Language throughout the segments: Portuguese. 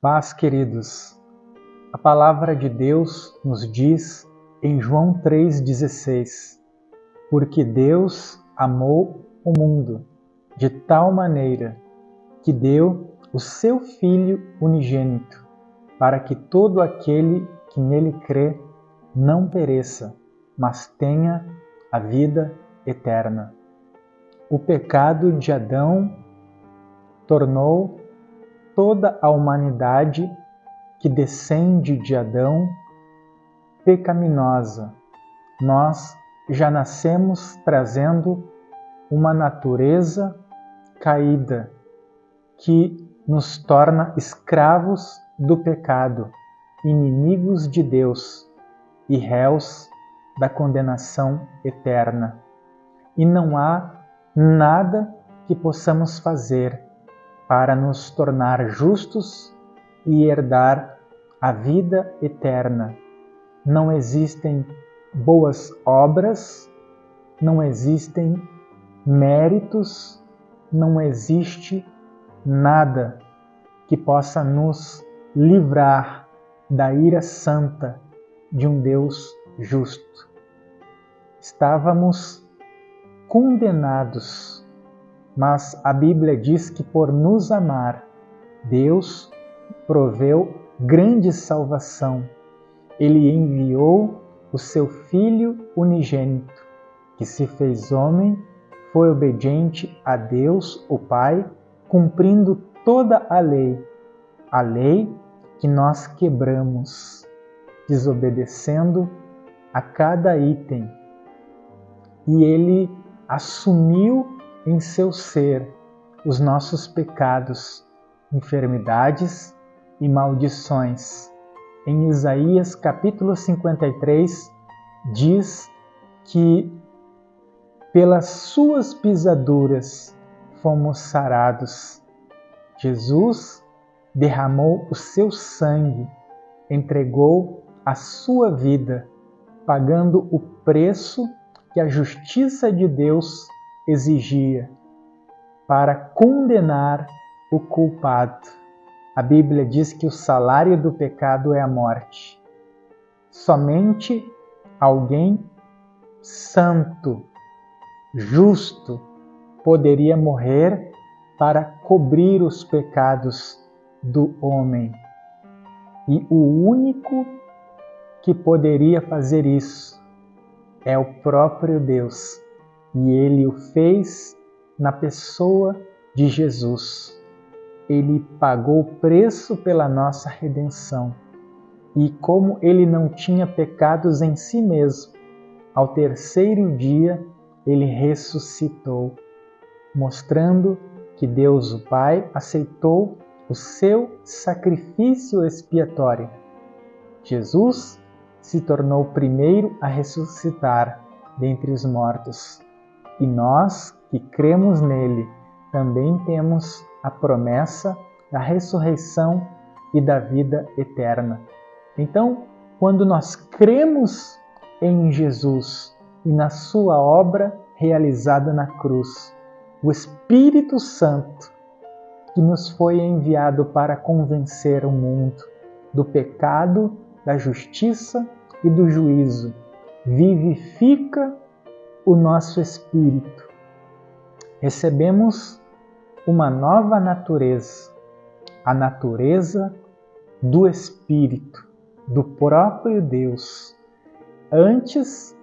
Paz, queridos. A palavra de Deus nos diz em João 3,16: porque Deus amou o mundo de tal maneira que deu o seu Filho unigênito, para que todo aquele que nele crê não pereça, mas tenha a vida eterna. O pecado de Adão tornou toda a humanidade que descende de Adão pecaminosa. Nós já nascemos trazendo uma natureza caída que nos torna escravos do pecado, inimigos de Deus e réus da condenação eterna. E não há nada que possamos fazer para nos tornar justos e herdar a vida eterna. Não existem boas obras, não existem méritos, não existe nada que possa nos livrar da ira santa de um Deus justo. Estávamos condenados, mas a Bíblia diz que por nos amar, Deus proveu grande salvação. Ele enviou o seu Filho unigênito, que se fez homem, foi obediente a Deus, o Pai, cumprindo toda a lei que nós quebramos, desobedecendo a cada item. E ele assumiu em seu ser os nossos pecados, enfermidades e maldições. Em Isaías capítulo 53, diz que pelas suas pisaduras fomos sarados. Jesus derramou o seu sangue, entregou a sua vida, pagando o preço que a justiça de Deus exigia para condenar o culpado. A Bíblia diz que o salário do pecado é a morte. Somente alguém santo, justo, poderia morrer para cobrir os pecados do homem. E o único que poderia fazer isso é o próprio Deus. E ele o fez na pessoa de Jesus. Ele pagou o preço pela nossa redenção. E como ele não tinha pecados em si mesmo, ao terceiro dia ele ressuscitou, mostrando que Deus, o Pai, aceitou o seu sacrifício expiatório. Jesus se tornou o primeiro a ressuscitar dentre os mortos. E nós que cremos nele também temos a promessa da ressurreição e da vida eterna. Então, quando nós cremos em Jesus e na sua obra realizada na cruz, o Espírito Santo, que nos foi enviado para convencer o mundo do pecado, da justiça e do juízo, vivifica o nosso espírito. Recebemos uma nova natureza, a natureza do Espírito, do próprio Deus. Antes,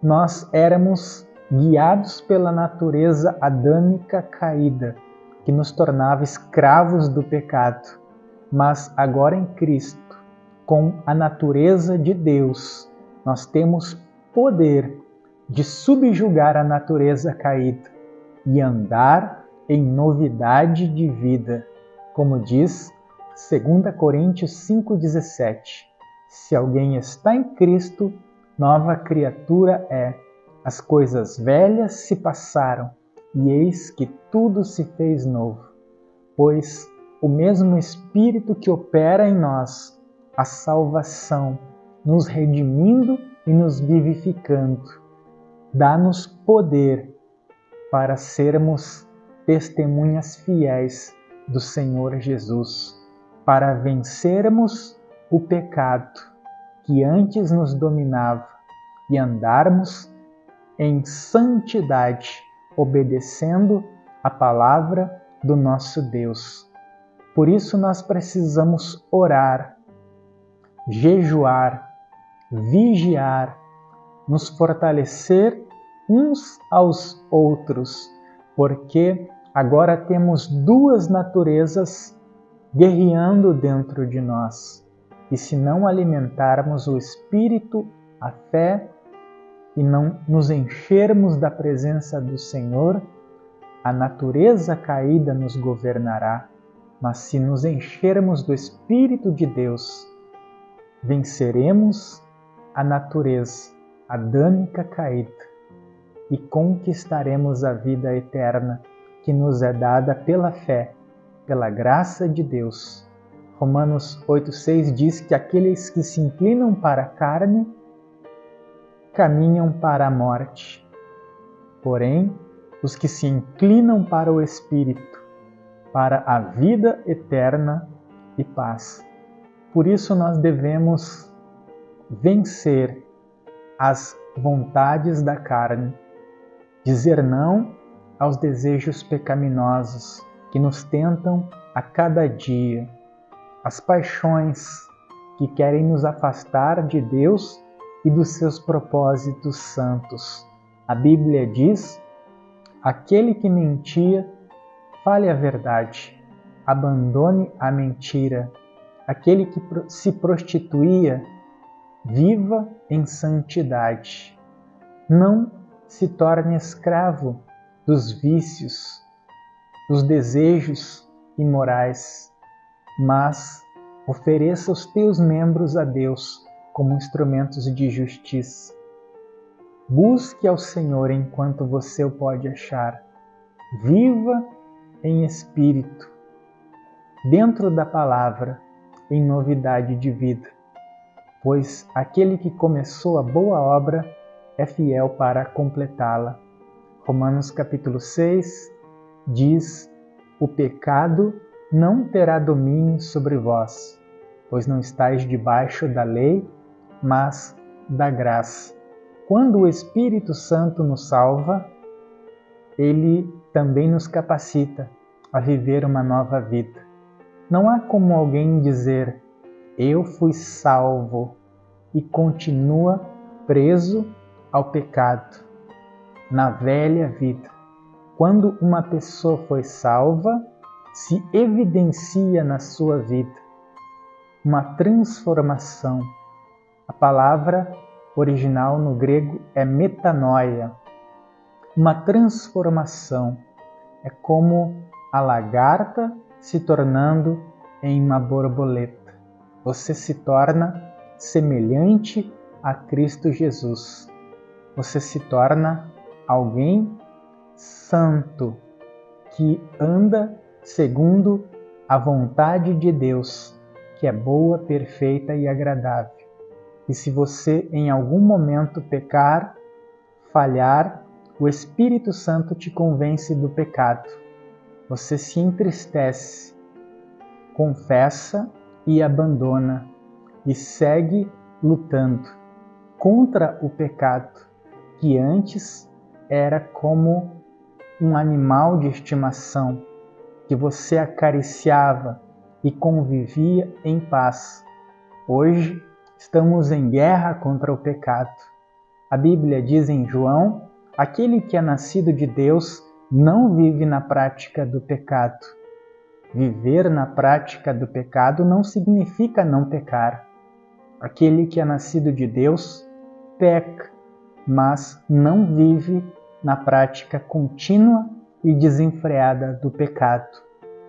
nós éramos guiados pela natureza adâmica caída, que nos tornava escravos do pecado. Mas agora em Cristo, com a natureza de Deus, nós temos poder de subjugar a natureza caída e andar em novidade de vida. Como diz 2 Coríntios 5,17: se alguém está em Cristo, nova criatura é. As coisas velhas se passaram, e eis que tudo se fez novo. Pois o mesmo Espírito que opera em nós a salvação, nos redimindo e nos vivificando, dá-nos poder para sermos testemunhas fiéis do Senhor Jesus. para vencermos o pecado que antes nos dominava e andarmos em santidade, obedecendo a palavra do nosso Deus. Por isso nós precisamos orar, jejuar, vigiar, nos fortalecer uns aos outros, porque agora temos duas naturezas guerreando dentro de nós. E se não alimentarmos o espírito, a fé, e não nos enchermos da presença do Senhor, a natureza caída nos governará. Mas se nos enchermos do Espírito de Deus, venceremos a natureza adâmica caída e conquistaremos a vida eterna que nos é dada pela fé, pela graça de Deus. Romanos 8,6 diz que aqueles que se inclinam para a carne caminham para a morte. Porém, os que se inclinam para o Espírito, para a vida eterna e paz. Por isso nós devemos vencer as vontades da carne, dizer não aos desejos pecaminosos que nos tentam a cada dia, as paixões que querem nos afastar de Deus e dos seus propósitos santos. A Bíblia diz: aquele que mentia, fale a verdade, abandone a mentira. Aquele que se prostituía, viva em santidade. Não se torne escravo dos vícios, dos desejos imorais, mas ofereça os teus membros a Deus como instrumentos de justiça. Busque ao Senhor enquanto você o pode achar. Viva em espírito, dentro da palavra, em novidade de vida, pois aquele que começou a boa obra é fiel para completá-la. Romanos capítulo 6 diz: o pecado não terá domínio sobre vós, pois não estáis debaixo da lei, mas da graça. Quando o Espírito Santo nos salva, ele também nos capacita a viver uma nova vida. Não há como alguém dizer: eu fui salvo, e continua preso ao pecado, na velha vida. Quando uma pessoa foi salva, se evidencia na sua vida uma transformação. A palavra original no grego é metanoia, uma transformação. É como a lagarta se tornando em uma borboleta. Você se torna semelhante a Cristo Jesus. Você se torna alguém santo, que anda segundo a vontade de Deus, que é boa, perfeita e agradável. E se você em algum momento pecar, falhar, o Espírito Santo te convence do pecado. Você se entristece, confessa e abandona, e segue lutando contra o pecado, que antes era como um animal de estimação, que você acariciava e convivia em paz. Hoje estamos em guerra contra o pecado. A Bíblia diz em João: aquele que é nascido de Deus não vive na prática do pecado. Viver na prática do pecado não significa não pecar. Aquele que é nascido de Deus peca, mas não vive na prática contínua e desenfreada do pecado.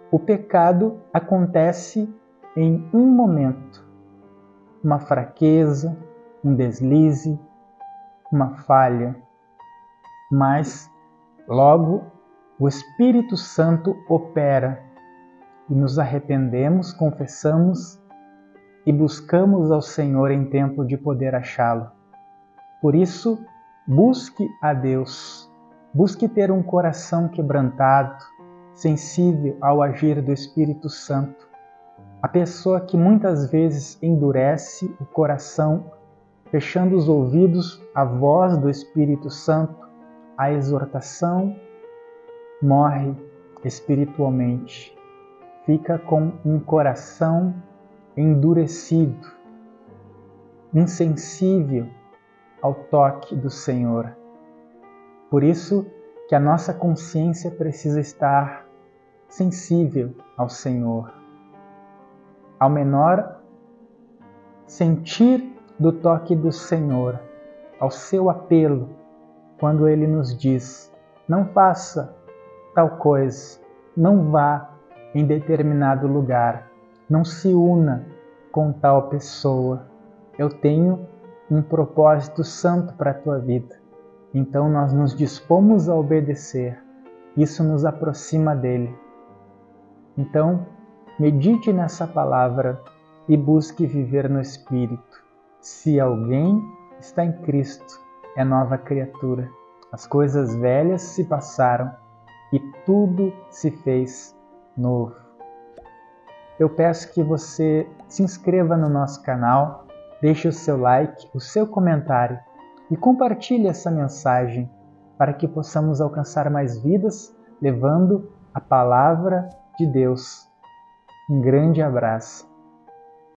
O pecado acontece em um momento, uma fraqueza, um deslize, uma falha, mas logo o Espírito Santo opera e nos arrependemos, confessamos e buscamos ao Senhor em tempo de poder achá-lo. Por isso, busque a Deus, busque ter um coração quebrantado, sensível ao agir do Espírito Santo. A pessoa que muitas vezes endurece o coração, fechando os ouvidos à voz do Espírito Santo, à exortação, morre espiritualmente. Fica com um coração endurecido, insensível ao toque do Senhor. Por isso que a nossa consciência precisa estar sensível ao Senhor. Ao menor sentir do toque do Senhor, ao seu apelo, quando Ele nos diz: não faça tal coisa, não vá em determinado lugar, não se una com tal pessoa. Eu tenho um propósito santo para a tua vida. Então nós nos dispomos a obedecer. Isso nos aproxima dele. Então, medite nessa palavra e busque viver no Espírito. Se alguém está em Cristo, é nova criatura. As coisas velhas se passaram e tudo se fez novo. Eu peço que você se inscreva no nosso canal, deixe o seu like, o seu comentário e compartilhe essa mensagem para que possamos alcançar mais vidas, levando a palavra de Deus. Um grande abraço.